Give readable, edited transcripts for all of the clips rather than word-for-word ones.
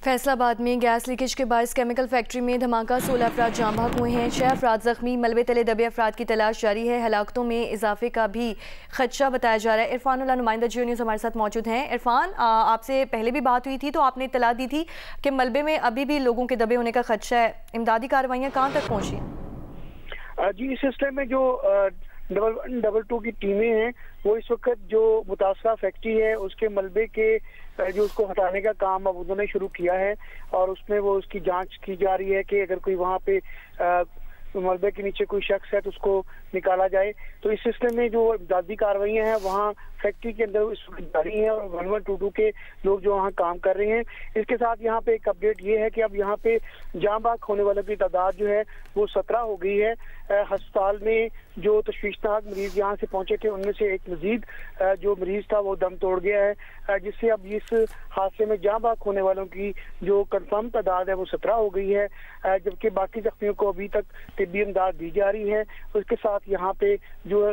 फैसलाबाद में gas leakage के बायस chemical factory में धमाका, 16 अफराद जाम भाग हुए हैं, 6 अफराद जख्मी। मलबे तले दबे अफराद की तलाश जारी है। हलाकतों में इजाफे का भी खदशा बताया जा रहा है। इरफान उल्लाह नुमाइंदा जियो न्यूज़ हमारे साथ मौजूद हैं। इरफान, आपसे पहले भी बात हुई थी तो आपने इत्तला दी थी कि मलबे में अभी भी लोगों के दबे होने का खदशा है। इमदादी कार्रवाइयाँ कहाँ तक पहुँची? जी, इस सिलसिले में जो 112 की टीमें हैं वो इस वक्त जो मुतासरा फैक्ट्री है उसके मलबे के जो उसको हटाने का काम अब उन्होंने शुरू किया है और उसमें वो उसकी जांच की जा रही है कि अगर कोई वहाँ पे मलबे के नीचे कोई शख्स है तो उसको निकाला जाए। तो इस सिलसिले में जो इमदादी कार्रवाइयाँ हैं वहाँ फैक्ट्री के अंदर इस वक्त जारी हैं और 112 के लोग जो वहाँ काम कर रहे हैं। इसके साथ यहाँ पे एक अपडेट ये है कि अब यहाँ पे जाम भाग होने वालों की तादाद जो है वो 17 हो गई है। अस्पताल में जो तशवीशनाक मरीज यहाँ से पहुंचे थे उनमें से एक मजीद जो मरीज था वो दम तोड़ गया है, जिससे अब इस हादसे में जाम भाग होने वालों की जो कंफर्म तादाद है वो 17 हो गई है, जबकि बाकी जख्मियों को अभी तक तिब्बी इमदाद दी जा रही है। उसके साथ यहाँ पे जो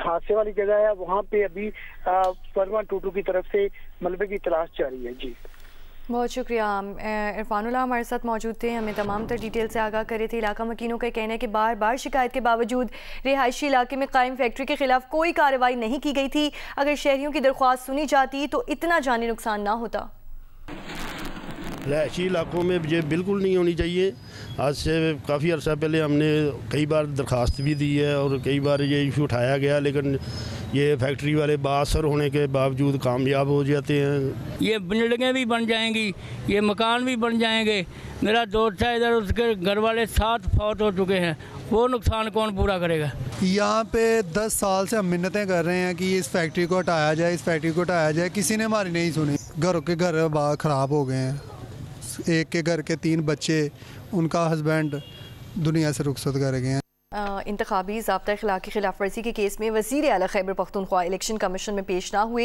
हादसे वाली जगह है वहाँ पे अभी 112 की तरफ से मलबे की तलाश जारी है। जी, बहुत शुक्रिया। इरफान उल्लाह हमारे साथ मौजूद थे, हमें तमाम तर डिटेल से आगाह करे थे। इलाका मकीनों का कहना है कि बार बार शिकायत के बावजूद रिहायशी इलाके में कायम फैक्ट्री के खिलाफ कोई कार्रवाई नहीं की गई थी। अगर शहरियों की दरख्वास्त सुनी जाती तो इतना जानी नुकसान ना होता। रिहायशी इलाकों में ये बिल्कुल नहीं होनी चाहिए। आज से काफ़ी अर्सा पहले हमने कई बार दरख्वास्त भी दी है और कई बार ये इशू उठाया गया, लेकिन ये फैक्ट्री वाले बाअसर होने के बावजूद कामयाब हो जाते हैं। ये बिल्डिंगें भी बन जाएंगी, ये मकान भी बन जाएंगे। मेरा दोस्त है इधर, उसके घर वाले 7 फौत हो चुके हैं, वो नुकसान कौन पूरा करेगा? यहाँ पे 10 साल से हम मिन्नतें कर रहे हैं कि इस फैक्ट्री को हटाया जाए, इस फैक्ट्री को हटाया जाए। किसी ने हमारी नहीं सुनी। घरों के घर बाहर ख़राब हो गए हैं। एक के घर के 3 बच्चे, उनका हस्बैंड दुनिया से रुखसत कर गए हैं। इंतखाबी ज़ाब्ता इखलाक की खिलाफ वर्जी के केस में वज़ीर आला खैबर पख्तूनख्वा इलेक्शन कमीशन में पेश ना हुए।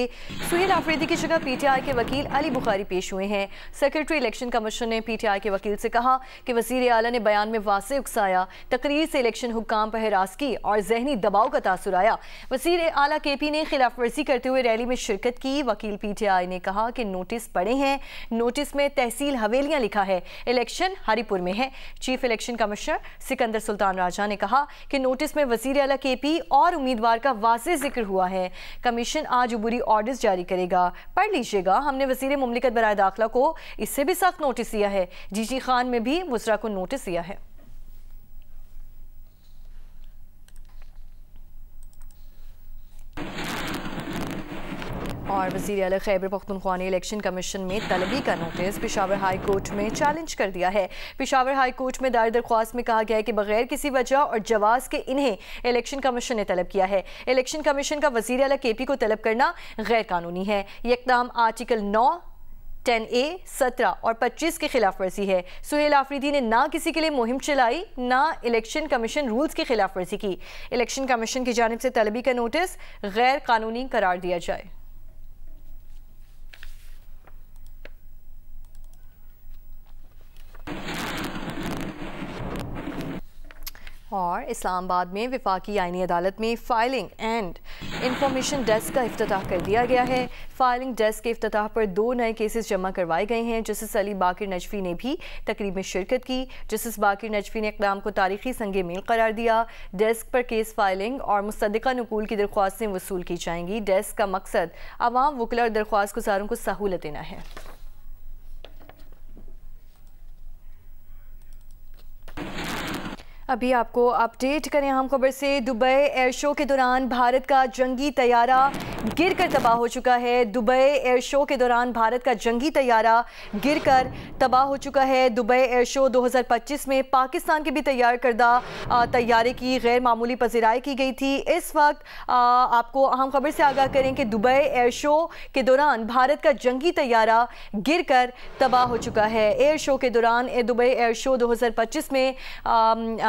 सुहेल आफरीदी की जगह PTI के वकील अली बुखारी पेश हुए हैं। सेक्रेटरी इलेक्शन कमीशन ने PTI के वकील से कहा कि वज़ीर आला ने बयान में वाज़ेह उकसाया, तकरीर से इलेक्शन हुक्काम पर हरासगी और जहनी दबाव का तासुर आया। वज़ीर आला KP ने खिलाफ वर्जी करते हुए रैली में शिरकत की। वकील PTI ने कहा कि नोटिस पढ़े हैं, नोटिस में तहसील हवेलियाँ लिखा है, इलेक्शन हरीपुर में है। Chief election commissioner Sikandar Sultan Raja ने कहा कि नोटिस में वज़ीर आला KP और उम्मीदवार का वाज़ेह जिक्र हुआ है। कमीशन आज उबूरी ऑर्डर्स जारी करेगा, पढ़ लीजिएगा। हमने वज़ीर मुमलिकत बराए दाखिला को इससे भी सख्त नोटिस दिया है। जीजी खान में भी वज़रा को नोटिस दिया है। और वज़ीर आला खैबर पख्तूनख्वा ने इलेक्शन कमीशन में तलबी का नोटिस पेशावर हाई कोर्ट में चैलेंज कर दिया है। पेशावर हाई कोर्ट में दायर दरख्वास्त में कहा गया है कि बगैर किसी वजह और जवाज़ के इन्हें इलेक्शन कमीशन ने तलब किया है। इलेक्शन कमीशन का वज़ीर आला KP को तलब करना गैर कानूनी है। ये इक़दाम आर्टिकल 9, 10A, 17 और 25 के खिलाफ वर्जी है। सुहेल आफरीदी ने ना किसी के लिए मुहिम चलाई, ना इलेक्शन कमीशन रूल्स की खिलाफ वर्जी की। इलेक्शन कमीशन की जानिब से तलबी का नोटिस गैर कानूनी करार दिया जाए। और इस्लामाबाद में वफाकी आईनी अदालत में फाइलिंग एंड इंफॉर्मेशन डेस्क का इफ्तिताह कर दिया गया है। फाइलिंग डेस्क के इफ्तिताह पर 2 नए केसेस जमा करवाए गए हैं। जस्टिस अली बाकिर नजफी ने भी तकरीब में शिरकत की। जस्टिस बाकिर नजफी ने इक़दाम को तारीखी संगे मील करार दिया। डेस्क पर केस फाइलिंग और मुस्तदिका नकूल की दरख्वास्तें वसूल की जाएंगी। डेस्क का मकसद आवाम, वकला और दरख्वास्त गुजारों को सहूलत देना है। अभी आपको अपडेट करें अहम खबर से। दुबई एयर शो के दौरान भारत का जंगी तैयारा गिरकर तबाह हो चुका है। दुबई एयर शो के दौरान भारत का जंगी तैयारा गिरकर तबाह हो चुका है। दुबई एयर शो 2025 में पाकिस्तान के भी तैयार करदा तैयारे की गैर मामूली पजीराई की गई थी। इस वक्त आपको अहम खबर से आगाह करें कि दुबई एयर शो के दौरान भारत का जंगी तैयारा गिरकर तबाह हो चुका है। एयर शो के दौरान दुबई एयर शो 2025 में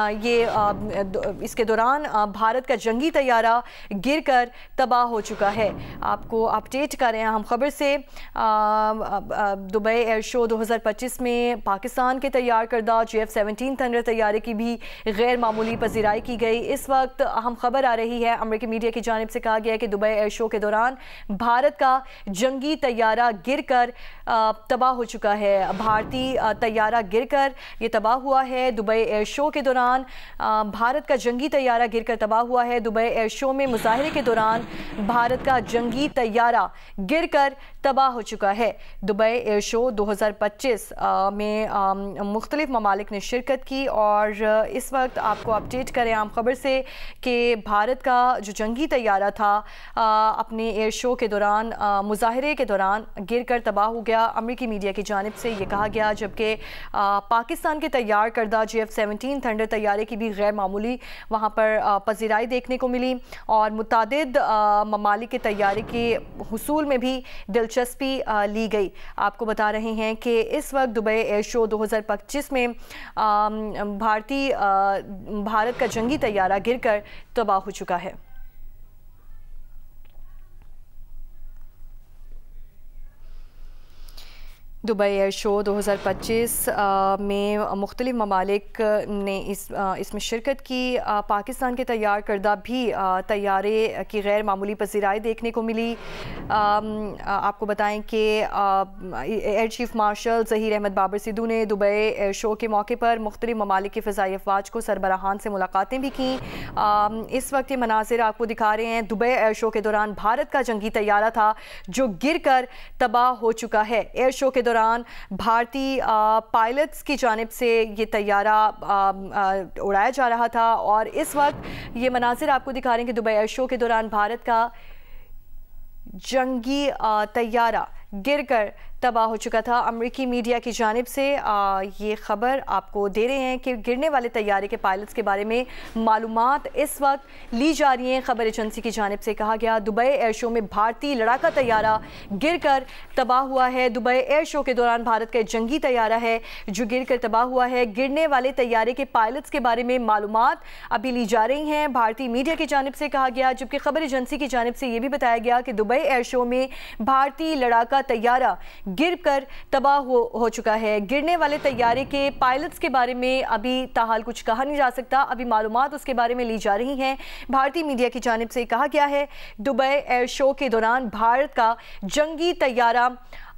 इसके दौरान भारत का जंगी तैयारा गिरकर तबाह हो चुका है। आपको अपडेट कर रहे हैं हम खबर से। दुबई एयर शो 2025 में पाकिस्तान के तैयार करदा JF-17 थंडर तैयारे की भी गैर मामूली पजीराई की गई। इस वक्त अहम खबर आ रही है, अमेरिकी मीडिया की जानिब से कहा गया है कि दुबई एयर शो के दौरान भारत का जंगी तैयारा गिरकर तबाह हो चुका है। भारतीय तैयारा गिरकर ये तबाह हुआ है। दुबई एयर शो के दौरान भारत का जंगी तैयारा गिरकर तबाह हुआ है। दुबई एयर शो में मुजाहरे के दौरान भारत का जंगी तैयारा गिरकर तबाह हो चुका है। दुबई एयर शो 2025 में मुख्तलिफ ममालिक ने शिरकत की और इस वक्त आपको अपडेट करें आम खबर से कि भारत का जो जंगी तैयारा था अपने एयर शो के दौरान मुजाहरे के दौरान गिरकर तबाह हो गया। अमेरिकी मीडिया की जानिब से ये कहा गया, जबकि पाकिस्तान के तैयार करदा JF-17 थंडर तैयारे की भी गैर मामूली वहाँ पर पजीराई देखने को मिली और मुतादिद ममालिक के तैयारे के हुसूल में भी दिलचस्पी ली गई। आपको बता रहे हैं कि इस वक्त दुबई एयर शो 2025 में भारत का जंगी तैयारा गिरकर तबाह हो चुका है। दुबई एयर शो 2025 में मुख्तलिफ ममालिक ने इसमें शिरकत की। पाकिस्तान के तैयार करदा भी तैयारे की गैर मामूली पजीराई देखने को मिली। आपको बताएं कि air chief marshal Zaheer Ahmed Babar Sidhu ने दुबई एयर शो के मौके पर मुख्तलिफ ममालिक की फ़िज़ाई अफवाज को सरबराहान से मुलाकातें भी की। इस वक्त ये मनाजिर आपको दिखा रहे हैं। दुबई एयर शो के दौरान भारत का जंगी तैयारा था जो गिर कर तबाह हो चुका है। एयर शो के दौरान भारतीय पायलट्स की जानिब से ये तैयारा उड़ाया जा रहा था और इस वक्त ये मनाजिर आपको दिखा रहे हैं कि दुबई एयर शो के दौरान भारत का जंगी तैयारा गिरकर तबाह हो चुका था। अमेरिकी मीडिया की जानिब से ये ख़बर आपको दे रहे हैं कि गिरने वाले तैयारे के पायलट्स के बारे में मालूमात इस वक्त ली जा रही हैं। ख़बर एजेंसी की जानिब से कहा गया, दुबई एयर शो में भारतीय लड़ाका तैयारा गिरकर तबाह हुआ है। दुबई एयर शो के दौरान भारत का जंगी तैयारा है जो गिरकर तबाह हुआ है। गिरने वाले तैयारे के पायलट्स के बारे में मालूमात अभी ली जा रही हैं, भारतीय मीडिया की जानिब से कहा गया, जबकि ख़बर एजेंसी की जानिब से ये भी बताया गया कि दुबई एयर शो में भारतीय लड़ाका तैयारा गिरकर तबाह हो चुका है। गिरने वाले तैयारे के पायलट्स के बारे में अभी ताहाल कुछ कहा नहीं जा सकता, अभी मालूमात उसके बारे में ली जा रही हैं। भारतीय मीडिया की जानिब से कहा गया है दुबई एयर शो के दौरान भारत का जंगी तैयारा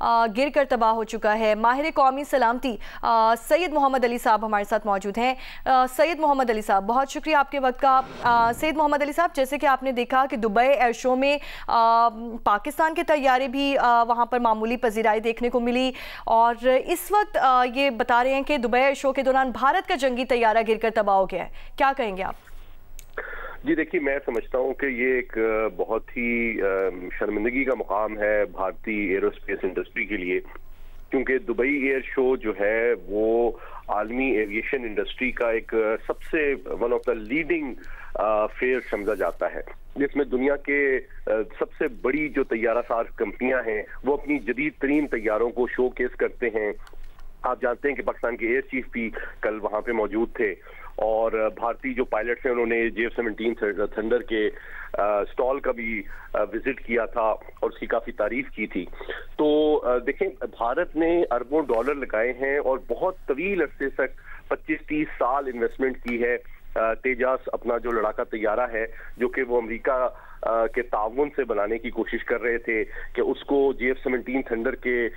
गिरकर तबाह हो चुका है। माहिर कौमी सलामती सैयद मोहम्मद अली साहब हमारे साथ मौजूद हैं। सैयद मोहम्मद अली साहब, बहुत शुक्रिया आपके वक्त का। सैयद मोहम्मद अली साहब, जैसे कि आपने देखा कि दुबई एयर शो में पाकिस्तान के तैयारे भी वहाँ पर मामूली पजीराई देखने को मिली और इस वक्त ये बता रहे हैं कि दुबई एयर शो के दौरान भारत का जंगी तैयारा गिरकर तबाह हो गया है, क्या कहेंगे आप? जी देखिए, मैं समझता हूँ कि ये एक बहुत ही शर्मिंदगी का मुकाम है भारतीय एरोस्पेस इंडस्ट्री के लिए, क्योंकि दुबई एयर शो जो है वो आलमी एविएशन इंडस्ट्री का एक सबसे one of the leading fair समझा जाता है, जिसमें दुनिया के सबसे बड़ी जो तैयारा साज कंपनियां हैं वो अपनी जदीद तरीन तैयारों को शोकेस करते हैं। आप जानते हैं कि पाकिस्तान के एयर चीफ भी कल वहां पे मौजूद थे और भारतीय जो पायलट्स हैं उन्होंने JF-17 थंडर के स्टॉल का भी विजिट किया था और उसकी काफी तारीफ की थी। तो देखें, भारत ने अरबों डॉलर लगाए हैं और बहुत तवील अरसे तक 25-30 साल इन्वेस्टमेंट की है। तेजास अपना जो लड़ाका तैयारा है जो कि वो अमेरिका के ताउन से बनाने की कोशिश कर रहे थे कि उसको JF-17 थंडर के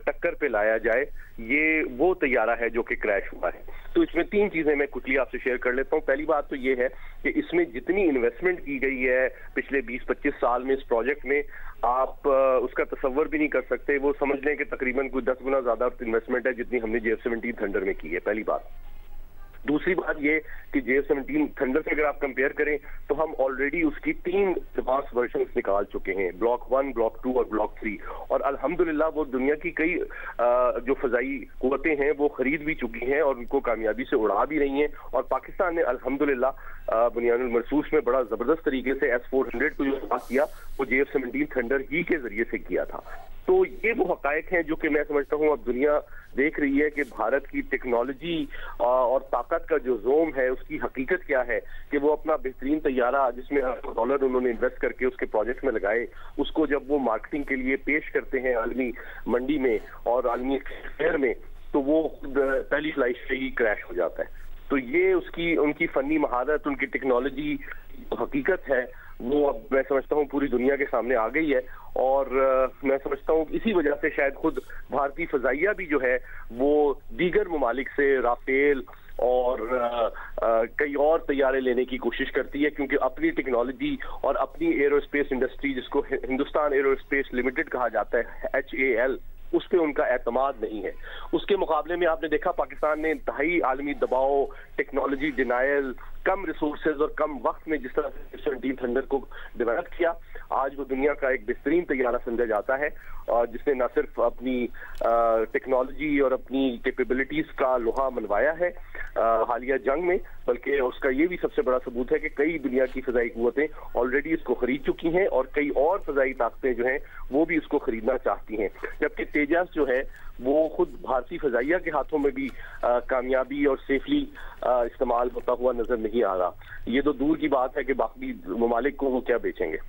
टक्कर पे लाया जाए, ये वो तैयारा है जो कि क्रैश हुआ है। तो इसमें तीन चीजें मैं क्विकली आपसे शेयर कर लेता हूँ। पहली बात तो ये है कि इसमें जितनी इन्वेस्टमेंट की गई है पिछले 20-25 साल में इस प्रोजेक्ट में, आप उसका तसव्वुर भी नहीं कर सकते। वो समझ लें कि तकरीबन कोई 10 गुना ज्यादा इन्वेस्टमेंट है जितनी हमने JF-17 थंडर में की है, पहली बात। दूसरी बात ये कि JF-17 थंडर से अगर आप कंपेयर करें तो हम ऑलरेडी उसकी 3 एडवांस वर्जन निकाल चुके हैं, ब्लॉक 1, ब्लॉक 2 और ब्लॉक 3, और अल्हम्दुलिल्लाह वो दुनिया की कई जो फजाई कुव्वतें हैं वो खरीद भी चुकी हैं और उनको कामयाबी से उड़ा भी रही हैं। और पाकिस्तान ने अल्हम्दुलिल्लाह बुनियानुल मरसूस में बड़ा जबरदस्त तरीके से S-400 को जो इस्तेमाल किया वो JF-17 थंडर ही के जरिए से किया था। तो ये वो हकायक हैं जो कि मैं समझता हूँ अब दुनिया देख रही है कि भारत की टेक्नोलॉजी और ताकत का जो जोम है उसकी हकीकत क्या है, कि वो अपना बेहतरीन तैयारा जिसमें $100 उन्होंने इन्वेस्ट करके उसके प्रोजेक्ट में लगाए, उसको जब वो मार्केटिंग के लिए पेश करते हैं आलमी मंडी में और आलमी फेयर में, तो वो पहली फ्लाइट से ही क्रैश हो जाता है। तो ये उनकी फनी महारत, उनकी टेक्नोलॉजी हकीकत है, वो अब मैं समझता हूँ पूरी दुनिया के सामने आ गई है। और मैं समझता हूँ इसी वजह से शायद खुद भारतीय फजाइया भी जो है वो दीगर ममालिक से राफेल और कई और तैयारे लेने की कोशिश करती है, क्योंकि अपनी टेक्नोलॉजी और अपनी एरोस्पेस इंडस्ट्री, जिसको हिंदुस्तान एरोस्पेस लिमिटेड कहा जाता है, HAL, उस पर उनका एतमाद नहीं है। उसके मुकाबले में आपने देखा पाकिस्तान ने इंतहाई आलमी दबाव, टेक्नोलॉजी डिनायल, कम रिसोर्सेज और कम वक्त में जिस तरह से 17 थंडर को डेवलप किया, आज वो दुनिया का एक बेहतरीन तैयारा समझा जाता है, और जिसने न सिर्फ अपनी टेक्नोलॉजी और अपनी कैपेबिलिटीज का लोहा मनवाया है हालिया जंग में, बल्कि उसका ये भी सबसे बड़ा सबूत है कि कई दुनिया की फजाई कुव्वतें ऑलरेडी इसको खरीद चुकी हैं और कई और फजाई ताकतें जो हैं वो भी इसको खरीदना चाहती हैं। जबकि तेजस जो है वो खुद भारतीय फजाइया के हाथों में भी कामयाबी और सेफली इस्तेमाल होता हुआ नजर नहीं आ रहा। ये तो दूर की बात है कि बाकी ममालिक को वो क्या बेचेंगे।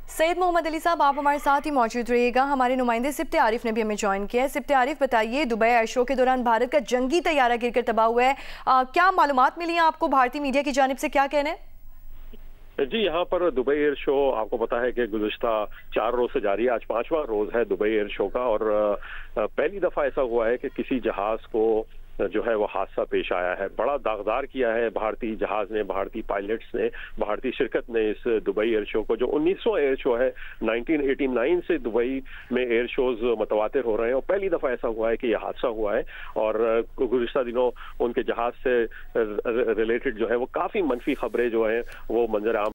सैयद मोहम्मद अली साहब, आप हमारे साथ ही मौजूद रहिएगा। हमारे नुमाइंदे सिब्ते आरिफ ने भी हमें ज्वाइन किया है। सिब्ते आरिफ, बताइए, दुबई एयर शो के दौरान भारत का जंगी तैयारा गिरकर तबाह हुआ है, क्या मालूमात मिली हैं आपको? भारतीय मीडिया की जानिब से क्या कहना है? जी, यहाँ पर दुबई एयर शो आपको पता है कि गुज़िश्ता 4 रोज से जारी है, आज 5वां रोज है दुबई एयर शो का, और पहली दफा ऐसा हुआ है कि किसी जहाज को जो है वो हादसा पेश आया है। बड़ा दागदार किया है भारतीय जहाज ने, भारतीय पायलट्स ने, भारतीय शिरकत ने इस दुबई एयर शो को, जो 1900 एयर शो है। 1989 से दुबई में एयर शोज मुतवातिर हो रहे हैं और पहली दफा ऐसा हुआ है कि यह हादसा हुआ है। और गुज़िश्ता दिनों उनके जहाज से रिलेटेड जो है वो काफी मनफी खबरें जो है वो मंजर आम